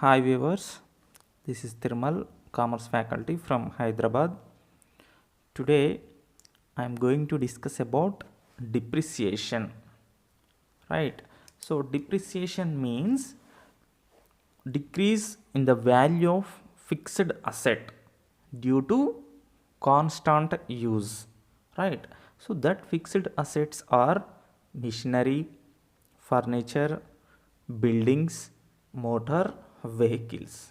Hi viewers, this is Thirmal, Commerce faculty from Hyderabad. Today I am going to discuss about depreciation. Right. So depreciation means decrease in the value of fixed asset due to constant use. Right. So that fixed assets are machinery, furniture, buildings, motor vehicles.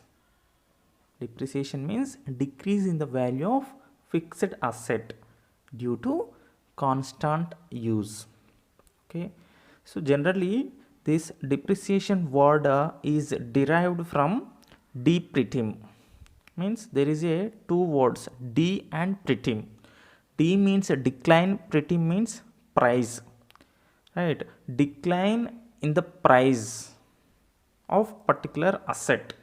Depreciation means decrease in the value of fixed asset due to constant use. Okay, so generally this depreciation word is derived from depretim. Means there is a two words de and pretim. De means a decline, pretim means price. Right, decline in the price of particular asset.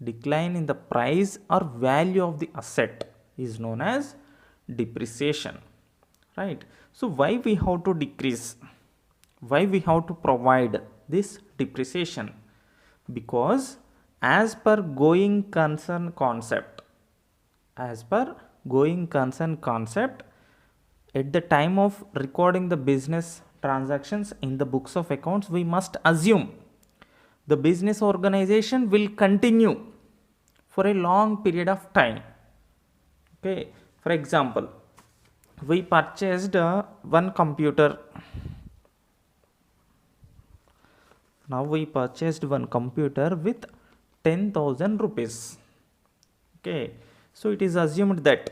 Decline in the price or value of the asset is known as depreciation. Right. So why we have to decrease? Why we have to provide this depreciation? Because as per going concern concept, at the time of recording the business transactions in the books of accounts, we must assume the business organization will continue for a long period of time. Okay, for example, we purchased one computer. Now we purchased one computer with 10,000 rupees. Okay, so it is assumed that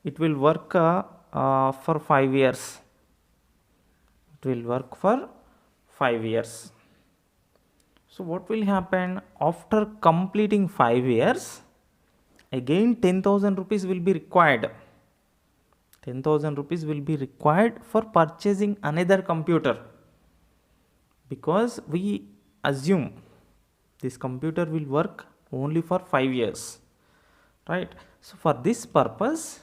it will work for 5 years. It will work for 5 years. So what will happen after completing 5 years? Again 10,000 rupees will be required. 10,000 rupees will be required for purchasing another computer, because we assume this computer will work only for 5 years. Right. So for this purpose,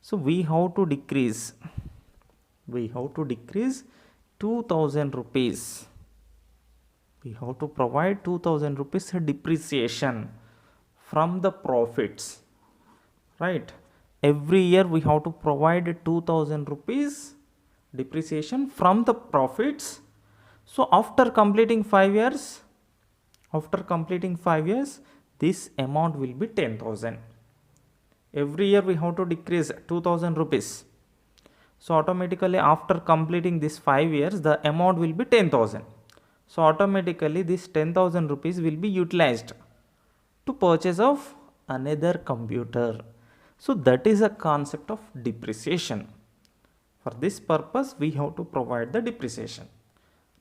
so we have to decrease 2,000 rupees. We have to provide 2,000 rupees depreciation from the profits. Right. Every year we have to provide 2,000 rupees depreciation from the profits. So after completing 5 years, this amount will be 10,000. Every year we have to decrease 2,000 rupees. So automatically after completing this 5 years, the amount will be 10,000. So automatically this 10,000 rupees will be utilized to purchase of another computer. So that is a concept of depreciation. For this purpose we have to provide the depreciation.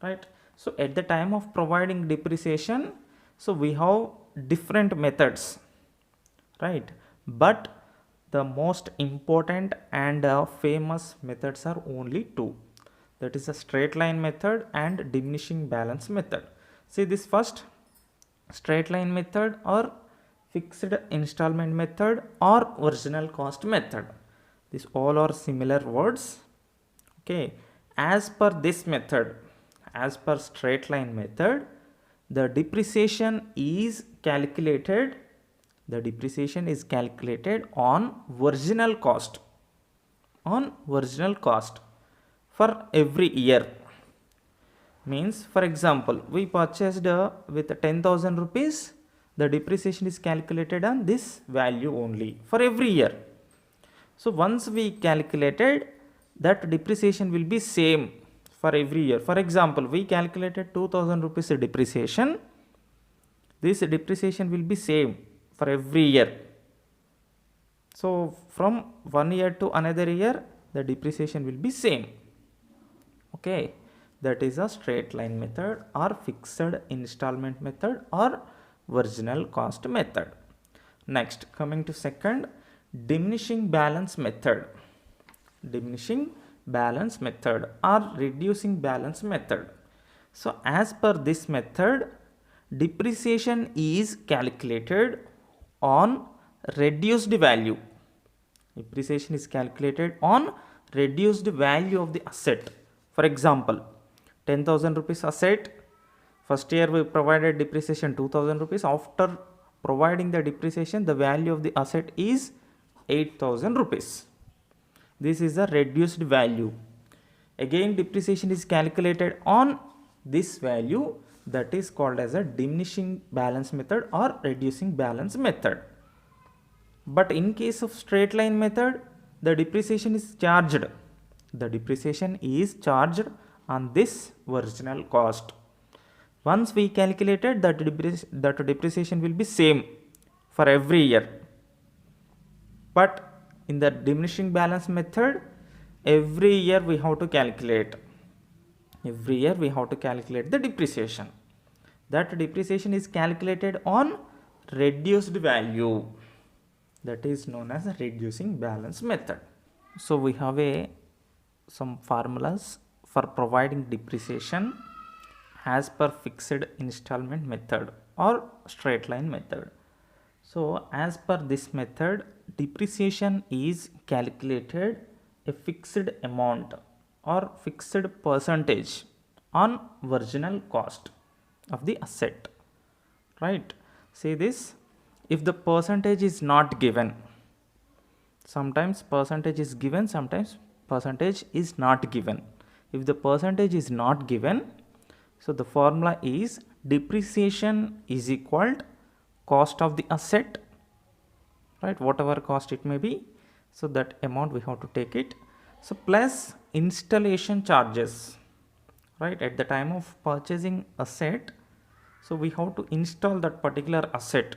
Right. So at the time of providing depreciation, so we have different methods. Right. But the most important and famous methods are only two. That is a straight line method and diminishing balance method. See this first, straight line method or fixed installment method or original cost method. These all are similar words. Okay. As per this method, as per straight line method, the depreciation is calculated on original cost for every year. Means for example, we purchased with 10,000 rupees, the depreciation is calculated on this value only for every year. So once we calculated, that depreciation will be same for every year. For example, we calculated 2,000 rupees depreciation. This depreciation will be same for every year. So from one year to another year, the depreciation will be same. Okay, that is a straight line method or fixed installment method or original cost method. Next, coming to second, diminishing balance method or reducing balance method. So as per this method, depreciation is calculated on reduced value. Depreciation is calculated on reduced value of the asset. For example, 10,000 rupees asset, First year we provided depreciation 2000 rupees. After providing the depreciation, the value of the asset is 8000 rupees. This is a reduced value. Again, depreciation is calculated on this value, that is called as a diminishing balance method or reducing balance method. But in case of straight line method, the depreciation is charged. The depreciation is charged on this original cost. Once we calculated that depreciation will be same for every year. But in the diminishing balance method, every year we have to calculate. Every year we have to calculate the depreciation. That depreciation is calculated on reduced value. That is known as a reducing balance method. So we have some formulas for providing depreciation as per fixed installment method or straight line method. So as per this method, depreciation is calculated a fixed amount or fixed percentage on original cost of the asset, right? See this, if the percentage is not given, sometimes percentage is given, sometimes percentage is not given. If the percentage is not given, so the formula is depreciation is equal to cost of the asset, right, whatever cost it may be, so that amount we have to take it, so plus installation charges, right, at the time of purchasing asset, so we have to install that particular asset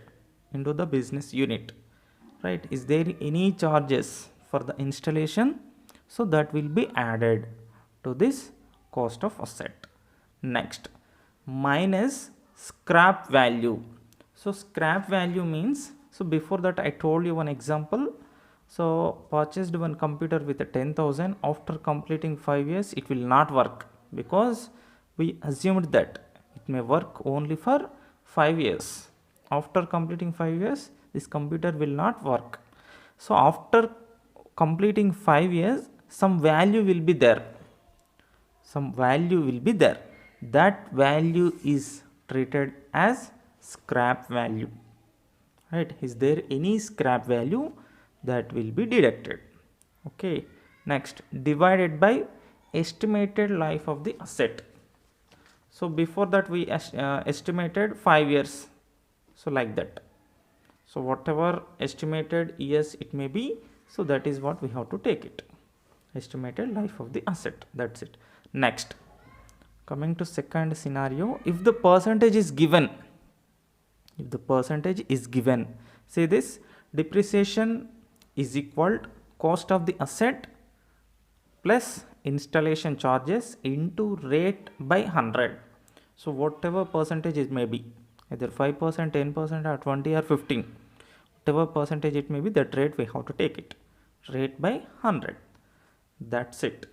into the business unit, right. Is there any charges for the installation? So that will be added to this cost of asset. Next, minus scrap value. So scrap value means, so before that I told you one example. So purchased one computer with a 10,000, after completing 5 years it will not work, because we assumed that it may work only for 5 years. After completing 5 years, this computer will not work. So after completing 5 years, some value will be there. Some value will be there. That value is treated as scrap value, right. Is there any scrap value, that will be deducted. Okay. Next, divided by estimated life of the asset. So before that we estimated 5 years, so like that. So whatever estimated years it may be, so that is what we have to take it, estimated life of the asset, that's it. Next, coming to second scenario, if the percentage is given, if the percentage is given, say this, depreciation is equal to cost of the asset plus installation charges into rate by 100. So whatever percentage it may be, either 5%, 10% or 20 or 15, whatever percentage it may be, that rate we have to take it, rate by 100. That's it.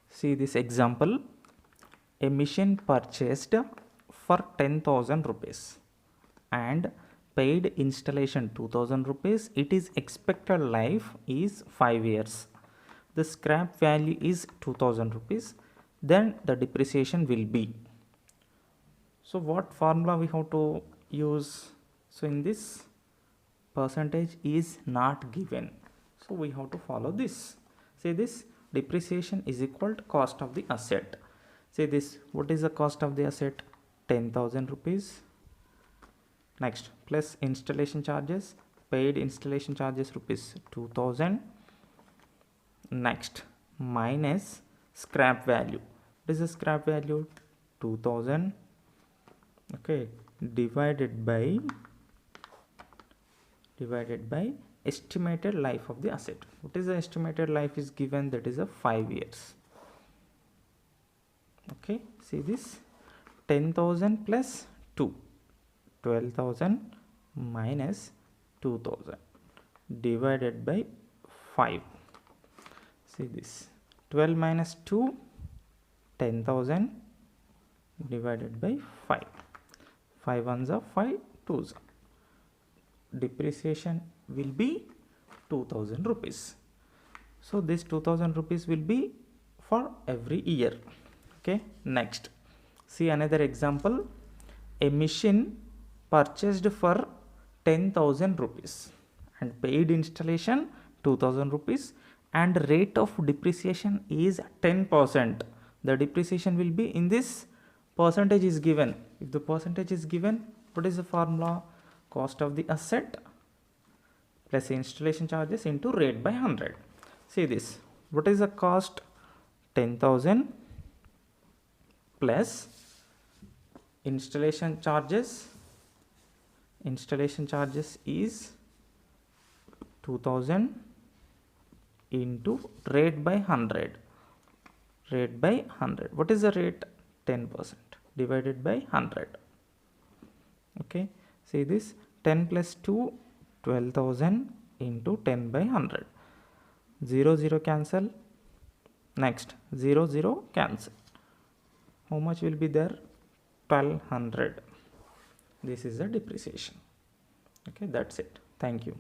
See this example, a machine purchased for 10,000 rupees and paid installation 2000 rupees. It is expected life is 5 years. The scrap value is 2000 rupees. Then the depreciation will be. So what formula we have to use? So in this, percentage is not given, so we have to follow this. Say this, depreciation is equal to cost of the asset. Say this, what is the cost of the asset? 10,000 rupees. Next, plus installation charges, paid installation charges rupees 2000. Next, minus scrap value. What is the scrap value? 2000. Okay, divided by estimated life of the asset. What is the estimated life is given? That is a 5 years. Okay, see this, 10,000 plus 2, 12,000 minus 2,000 divided by 5. See this, 12 minus 2, 10,000 divided by 5. 5 ones are 5 twos. Depreciation will be 2000 rupees. So this 2000 rupees will be for every year. Okay. Next, See another example. A machine purchased for 10,000 rupees and paid installation 2,000 rupees, and rate of depreciation is 10%. The depreciation will be in this percentage is given. If the percentage is given, what is the formula? Cost of the asset plus installation charges into rate by 100. See this. What is the cost? 10,000 plus installation charges. Installation charges is 2,000 into rate by 100. Rate by 100. What is the rate? 10% divided by 100. Okay. See this. 10 plus 2, 12,000 into 10 by 100. 0, 0 cancel. Next 0, 0 cancel. How much will be there? 1200. This is the depreciation. Okay, that's it. Thank you.